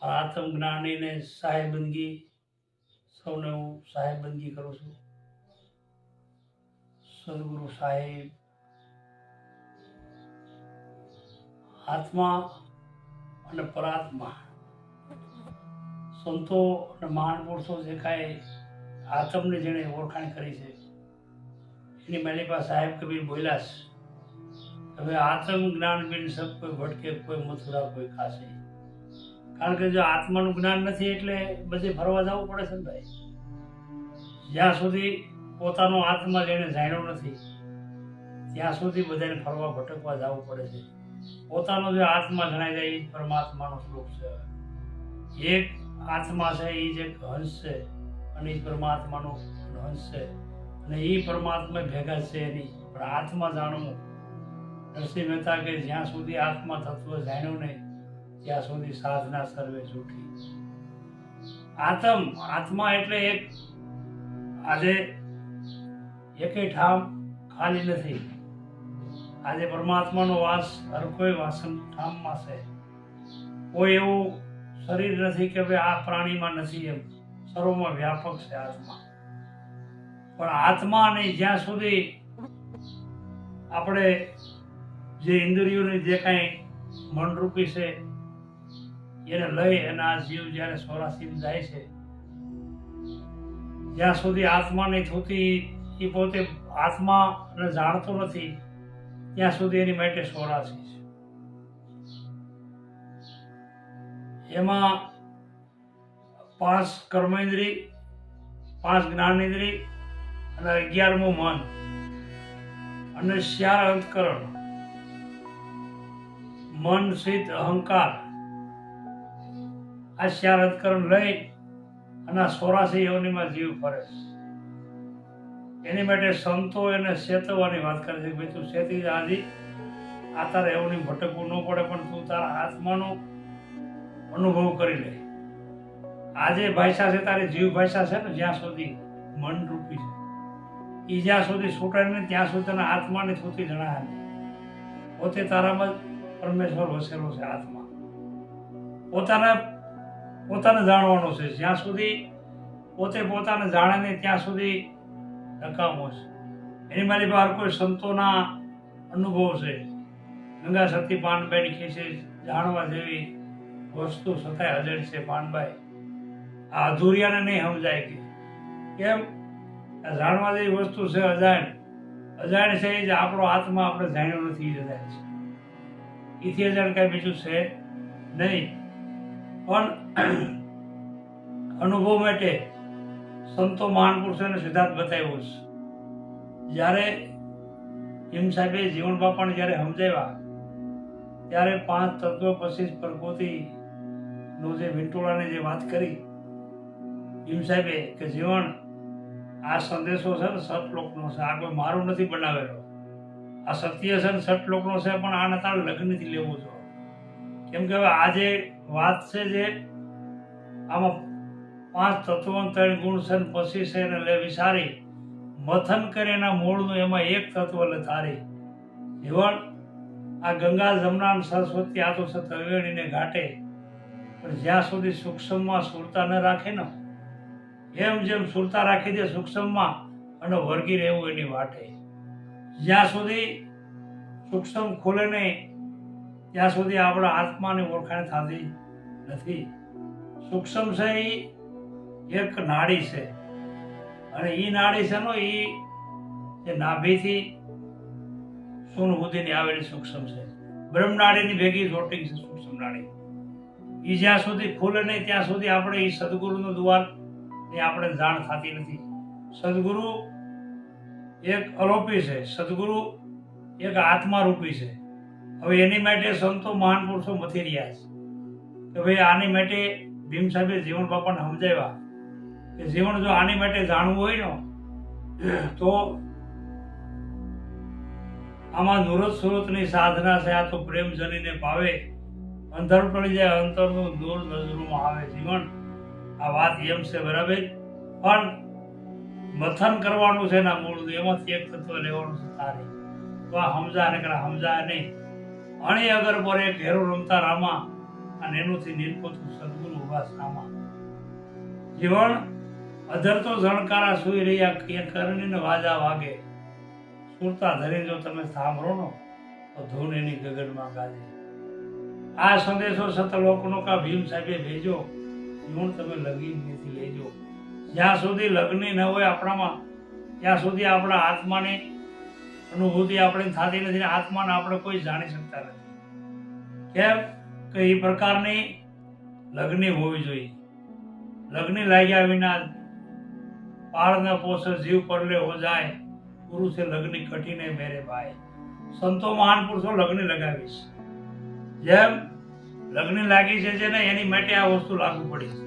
આત્મજ્ઞાનીને સાહેબંદગી સૌને હું સાહેબંદગી કરું છું. સદગુરુ સાહેબ આત્મા અને પરાત્મા સંતો અને મહાનપુરુષો જે કાંઈ આત્મને જેણે ઓળખાણ કરી છે એની મારી પાસે સાહેબ કબીર બોલ્યા છે. હવે આત્મ જ્ઞાન બિન સબ કોઈ ભટકે કોઈ મથુરા કોઈ ખાસે. કારણ કે જો આત્માનું જ્ઞાન નથી એટલે બધે ફરવા જવું પડે છે ને ભાઈ. જ્યાં સુધી પોતાનો આત્મા જેને જાણ્યો નથી ત્યાં સુધી બધાને ફરવા ભટકવા જવું પડે છે. પોતાનો જે આત્મા જણાઈ જાય એ જ પરમાત્માનો સ્વરૂપ છે. એક આત્મા છે એ જ એક હંસ છે અને એ પરમાત્માનો હંસ છે અને એ પરમાત્મા ભેગા છે નહીં. પણ આત્મા જાણવું, નરસિંહ મહેતા કે જ્યાં સુધી આત્મા તત્વ જાણ્યું નહીં ત્યાં સુધી સાધના સર્વે જૂઠી. આત્મા એટલે એક આજે એકેય ઠામ ખાલી નથી. આજે પરમાત્માનો વાસ હર કોઈ વાસન ઠામમાં છે. કોઈ એવું શરીર નથી કે ભાઈ આ પ્રાણીમાં નથી, એમ સર્વમાં વ્યાપક છે આત્મા. પણ આત્મા નહીં જ્યાં સુધી આપણે જે ઇન્દ્રિયોની જે કાંઈ મનરૂપી છે એને લઈ અને આ જીવ જ્યારે સ્વરાશીમાં જાય છે જ્યાં સુધી આત્મા નહીં થતી એ પોતે આત્માને જાણતો નથી ત્યાં સુધી એની માટે સ્વરાશી છે. એમાં 5 કર્મેન્દ્રિય, 5 જ્ઞાનેન્દ્રિય અને 11મું મન અને 4 અંતકરણ, મન ચિત્ત અહંકાર, આ 4 અંતકરણ લઈ અને 84 યોનિમાં જીવ ફરે છે. એની માટે સંતો એને ચેતવવાની વાત કરે છે કે ભાઈ તું ચેતી આજી આ તારે એવું નહીં ભટકવું ન પડે, પણ તું તારા આત્માનો અનુભવ કરી લે. આજે ભાષા છે તારી જીવ ભાષા છે ને, જ્યાં સુધી મન રૂપી છે એ જ્યાં સુધી છૂટાય ને ત્યાં સુધી તને આત્માની થતી જણાય નહીં. પોતે તારામાં પરમેશ્વર વસેલો છે. આત્મા પોતાને જાણવાનો છે. જ્યાં સુધી પોતે પોતાને જાણે નહીં ત્યાં સુધી નકામો છે. એની મારી બહાર કોઈ સંતોના અનુભવ છે. ગંગા સતી પાનબાઈ ખેંચે જાણવા જેવી વસ્તુ છતાંય અજડ છે. પાનબાઈ આ અધૂરિયાને નહીં સમજાય કે કેમ આ જાણવા જેવી વસ્તુ છે. અજાણ છે એ જ આપણો આત્મા આપણે જાણ્યો નથી, એ અજાણ છે. એથી અજાણ કાંઈ બીજું છે નહીં. પણ અનુભવ માટે સંતો મહાનપુરુષોને સિદ્ધાંત બતાવ્યો છે. જ્યારે હિમ સાહેબે જીવન બાપાને જ્યારે સમજાવ્યા ત્યારે 5 તત્વ પછી પ્રકૃતિનો જે વિંટોળાની જે વાત કરી હિમ સાહેબે કે જીવન આ સંદેશો છે ને સતલોકનો છે, આ કોઈ મારું નથી બનાવેલો. આ સત્ય છે ને સતલોકનો છે, પણ આને તારે લગ્નથી લેવું છો. કેમ કે હવે આ જે વાત છે જે આમાં 5 તત્વો 3 ગુણ છે ને પછી છે ને લે વિચારી મથન કરે એના મૂળનું એમાં એક તત્વ લે તારી. જીવન આ ગંગા જમના સરસ્વતી આ તો છે ત્રિવેણીને ઘાટે, પણ જ્યાં સુધી સૂક્ષ્મમાં સુરતા ન રાખે ને એમ જેમ સુરતા રાખી દે સૂક્ષ્મમાં અને વર્ગી રહેવું એની વાટે. જ્યાં સુધી સૂક્ષ્મ ખુલે નહીં ત્યાં સુધી આપણા આત્માની ઓળખાણ થતી નથી. સૂક્ષ્મ છે એ એક નાડી છે અને એ નાડી છે નો એ જે નાભીથી સૂન સુધીની આવેલી સૂક્ષ્મ છે. બ્રહ્મનાડીની ભેગી જોટિંગ છે સૂક્ષ્મ નાડી. એ જ્યાં સુધી ખુલે નહીં ત્યાં સુધી આપણે એ સદગુરુનું દ્વાર એ આપણે જાણ થતી નથી. સદગુરુ એક અલોપી છે, સદગુરુ એક આત્મારૂપી છે. હવે એની માટે સંતો મહાનપુરુષો મથી રહ્યા છે કે ભાઈ આની માટે ભીમ સાહેબે જીવન બાપાને સમજાવ્યા કે જીવન જો આની માટે જાણવું હોય ને તો આમાં નુરત સુરતની સાધના છે. આ તો પ્રેમ જનીને પાવે, અંધાર પડી જાય અંતરનું દૂર નજરોમાં આવે. જીવન આ વાત એમ છે બરાબર, પણ મથન કરવાનું છે ના મૂળ એમાંથી એક તત્વ લેવાનું છે તારે. તો આ સમજા ને સમજાય નહીં. અણી અગર બોરે ઘેરો રમતા રામા અને એનુંથી નિરપોતું સદગુરુ ઉભા સામા. જીવન અધર તો જણકારા સુઈ રહ્યા કરણીને વાજા વાગે. સુરતા ધરી જો તમે સાંભળો નો તો ધૂન એની ગગનમાં ગાજે. આ સંદેશો સતલોકનો કા ભીમ સાહેબે ભેજો. જીવન તમે લગીનથી લેજો. જ્યાં સુધી લગ્ન ન હોય આપણામાં ત્યાં સુધી આપણા આત્માની અનુભૂતિ આપણે થતી નથી. આત્માને આપણે કોઈ જાણી શકતા નથી. કેમ કે એ પ્રકારની લગ્ન હોવી જોઈએ. લગ્ન લાગ્યા વિના પાળ ન પોષે જીવ પરલે હો જાય. ગુરુ છે લગ્ન કઠીને મેરે ભાઈ. સંતો મહાન પુરુષો લગ્ન લગાવીશ. જેમ લગ્ન લાગી છે જેને એની માટે આ વસ્તુ લાગુ પડી છે.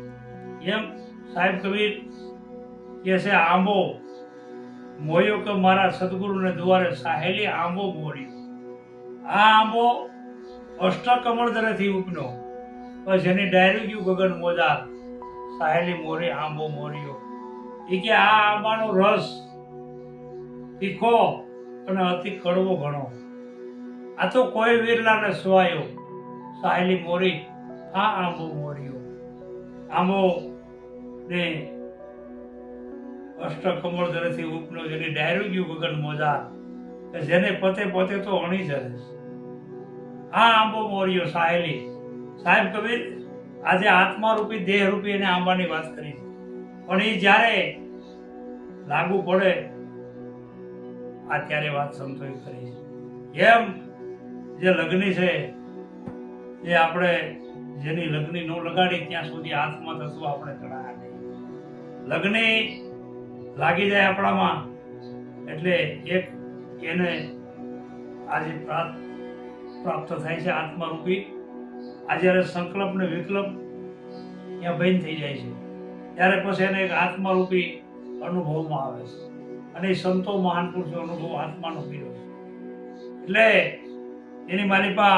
એમ સાહેબ કબીર કે છે આંબો મોયો કે મારા સદગુરુને દ્વારે સાહેલી આંબો મોર્યો. આ આંબો અષ્ટકમળ ધરેથી ઉપનો બસ એની ડાયરી ગયું ગગન મોજાર. સાહેલી મોરી આંબો મોર્યો. એ કે આ આંબાનો રસ તીખો અને અતિ કડવો ઘણો. આ તો કોઈ વિરલાને સુવાયો. સાહેલી મોરી આ આંબો મોર્યો. આંબો ને અષ્ટકમળ ધરેથી ઉપનો જેની ડાયરી ગયું ગગન મોજાર. જેને પતે પતે તો અણી જશે. આ આંબો મોર્યો સાહેલી. સાહેબ કબીર આજે આત્મા રૂપી દેહ રૂપી એને આંબાની વાત કરી છે. પણ એ જ્યારે લાગુ પડે આ ત્યારે વાત સંતોષ કરી છે. એમ જે લગ્ન છે એ આપણે જેની લગ્ન ન લગાડી ત્યાં સુધી આત્મા તત્વ આપણે ગણાયા નહીં. લગ્ન લાગી જાય આપણામાં એટલે એક એને આજે પ્રાપ્ત થાય છે આત્મા રૂપી. આ જ્યારે સંકલ્પ ને વિકલ્પ ત્યાં બંધ થઈ જાય છે ત્યારે પછી એને એક આત્મા રૂપી અનુભવમાં આવે છે. અને એ સંતો મહાન પુરુષો અનુભવ આત્માનો કર્યો છે. એટલે એની માલિપા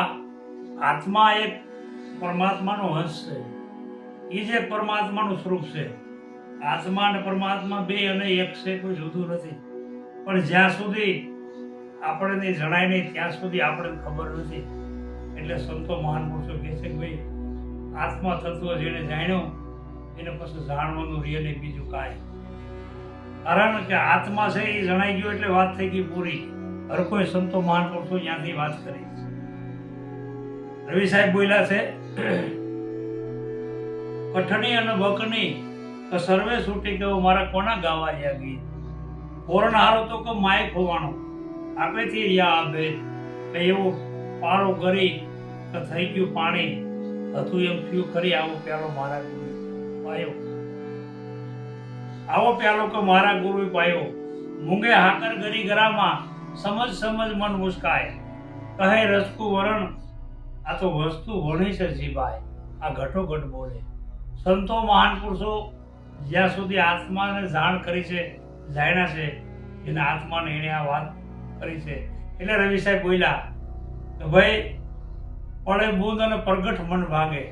આત્મા એક પરમાત્માનો અંશ છે. એ જે પરમાત્માનું સ્વરૂપ છે. આત્મા અને પરમાત્મા બે અને એક છે, કોઈ જુદું નથી. પણ જ્યાં સુધી આપણને જણાય નહીં ત્યાં સુધી આપણને ખબર નથી. એટલે સંતો મહાન પુરુષો કહે છે કે ભાઈ આત્મા તત્વ જેને જાણ્યો એને પછી જાણવાનું રહે નહીં બીજું કાંઈ. કારણ કે આત્મા છે એ જણાઈ ગયો એટલે વાત થઈ ગઈ પૂરી. હર કોઈ સંતો મહાન પુરુષો ત્યાંથી વાત કરી. રવિ સાહેબ બોલ્યા છે કઠણી અને બકની તો સર્વે છૂટી ગયો મારા કોના ગાવા રહ્યા ગીત. પોરણ હારો તો કે માય ખોવાનો આપેથી રિયા આબે એવો પારો કરી તો થઈ ગયું પાણી હતું એમ થયું ખરી. આવો પ્યાલો મારા ગુરુ પાયો. આવો પ્યાલો કે મારા ગુરુ પાયો. મૂંગે હાકર ગરી ગરામાં સમજ સમજ મન મુસ્કાય. કહે રસકુ વરણ આ તો વસ્તુ વણી છે જીભાઈ. આ ઘટો ઘટ બોલે. સંતો મહાન પુરુષો જ્યાં સુધી આત્માને જાણ કરી છે જાણ્યા છે એના આત્માને એને આ વાત કરી છે. એટલે રવિ સાહેબ બોલ્યા કે ભાઈ પડે બૂંદ અને પ્રગટ મન ભાંગે.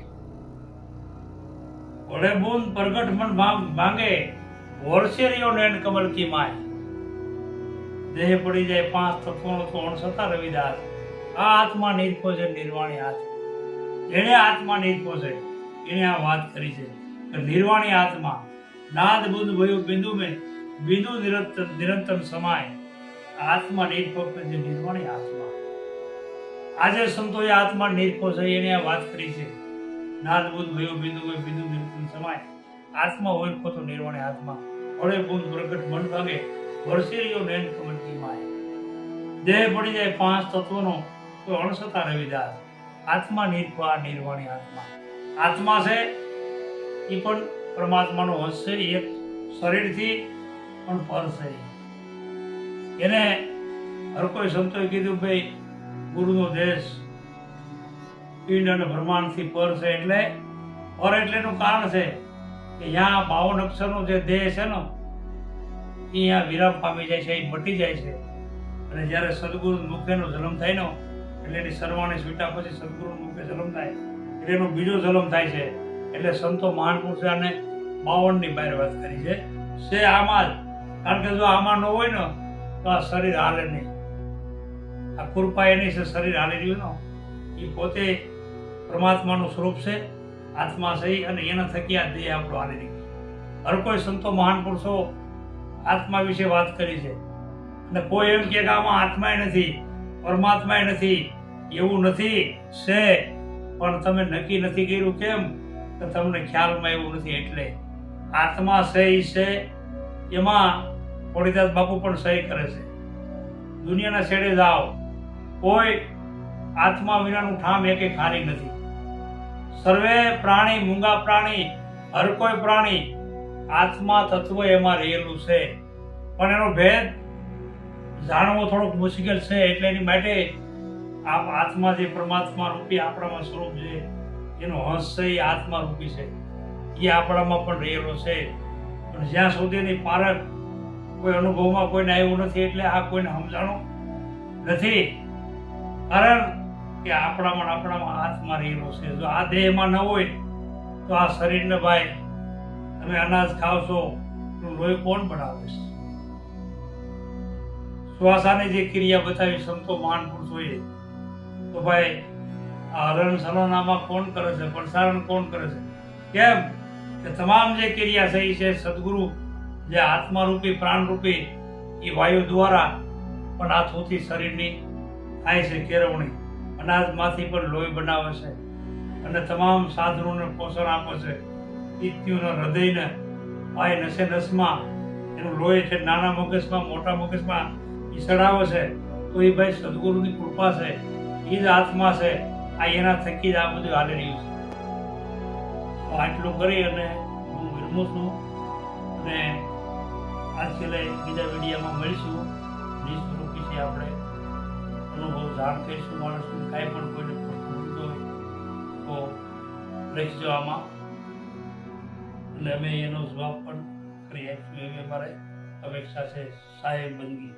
પડે બૂંદ પ્રગટ મન ભાંગે. વર્ષેરીઓ નયન કમલ કી માય. દેહ પડી જાય પાંચ તત્વોનો તો અણસતા રવિદાસ. આ આત્મા નિરપો છે નિર્વાણી હાથ. જેને આત્મા નિરપો છે એને આ વાત કરી છે કે નિર્વાણી આત્મા નાદ બુદ્ધ ભયું બિંદુ મેં બિંદુ નિરંતર સમાય. આત્મા નિરપો છે નિર્વાણી આત્મા. આજે સંતોએ આત્મા નિરપો છે એને આ વાત કરી છે. નાદ બુદ્ધ ભયું બિંદુ મેં બિંદુ નિરંતર સમાય. આત્મા હોય તો નિર્વાણી આત્મા. પડે બુદ્ધ પ્રગટ મન ભાગે. વર્ષેરીઓ નયન કમલ કી માય. દેહ પડી જાય પાંચ તત્વોનો તો અણસતા રવિદાસ. આત્મા નિર્ભા નિર્વાણી આત્મા. આત્મા છે એ પણ પરમાત્માનો અંશ છે. એક શરીરથી પણ પર છે. એને હર કોઈ સંતોએ કીધું ભાઈ ગુરુનો દેશ પિંડ અને બ્રહ્માંડથી પર છે. એટલે પર એટલેનું કારણ છે કે અહીંયા 52 અક્ષરનો જે દેહ છે ને એ અહીંયા વિરામ પામી જાય છે, એ મટી જાય છે. અને જ્યારે સદગુરુ મુખેનો જન્મ થાય ને એટલે એની સર્વાણી સ્વીટા પછી સદગુરુ મુખે જન્મ થાય એટલે એનો બીજો જન્મ થાય છે. એટલે સંતો મહાન પુરુષે આને 52 ની બહાર વાત કરી છે આમાં જ. કારણ કે જો આમાં ન હોય ને તો આ શરીર હાલે નહીં. આ કૃપા એની છે શરીર હાલી રહ્યું ને એ પોતે પરમાત્માનું સ્વરૂપ છે, આત્મા છે, અને એના થકી આ દેહ આપણો હાલી રહી છે. હર કોઈ સંતો મહાન પુરુષો આત્મા વિશે વાત કરી છે, અને કોઈ એમ કે આમાં આત્માય નથી, પરમાત્માય નથી, એવું નથી, છે પણ તમે નક્કી નથી કર્યું. કેમ કે તમને ખ્યાલમાં એવું નથી. એટલે આત્મા છે ઈ છે, એમાં ખોડીદાસ બાપુ પણ સહી કરે છે. દુનિયાના છેડે જાઓ, કોઈ આત્મા વિનાનું ઠામ એકે ખાલી નથી. સર્વે પ્રાણી, મૂંગા પ્રાણી, હર કોઈ પ્રાણી આત્મા તત્વ એમાં રહેલું છે, પણ એનો ભેદ જાણવો થોડોક મુશ્કેલ છે. એટલે એની માટે આત્મા જે પરમાત્મા રૂપી આપણામાં સ્વરૂપ છે, એનો હંસ છે, એ આત્મા રૂપી છે, એ આપણામાં પણ રહેલો છે. પણ જ્યાં સુધીની પારખ કોઈ અનુભવમાં કોઈને આવ્યું નથી, એટલે આ કોઈને સમજાણું નથી. કારણ કે આપણામાં આત્મા રહેલો છે. જો આ દેહમાં ન હોય તો આ શરીરને ભાઈ તમે અનાજ ખાવ છો, લોહી કોણ બનાવે છે? શ્વાસાની જે ક્રિયા બતાવી સંતો મહાન પુરુષોએ, તો ભાઈ આ હલન ચલન આમાં કોણ કરે છે? પ્રસારણ કોણ કરે છે? કેમ કે તમામ જે ક્રિયા છે એ છે સદગુરુ જે આત્મા રૂપી, પ્રાણ રૂપી એ વાયુ દ્વારા પણ હાથોથી શરીરની થાય છે કેળવણી. અનાજમાંથી પણ લોહી બનાવે છે, અને તમામ સાધનોને પોષણ આપે છે. પિત્તીઓના હૃદયને ભાઈ નસે નસમાં એનું લોહી છે, નાના મગજમાં, મોટા મગજમાં એ ચડાવે છે. તો એ ભાઈ સદગુરુની કૃપા છે, એ જ આત્મા છે. આ એના થકી જ આ બધું હાલી રહ્યું છે. આટલું કરી અને હું વિરમું છું, અને આજકાલે બીજા વિડીયોમાં મળીશું. નિસ્વરૂપ વિશે આપણે અનુભવ જાણ કરીશું. માણસને કાંઈ પણ કોઈને પ્રશ્ન હોય તો લખજો આમાં, અને અમે એનો જવાબ પણ કરી આપીશું એવી અમારે અપેક્ષા છે. સાહેબ બંદગી.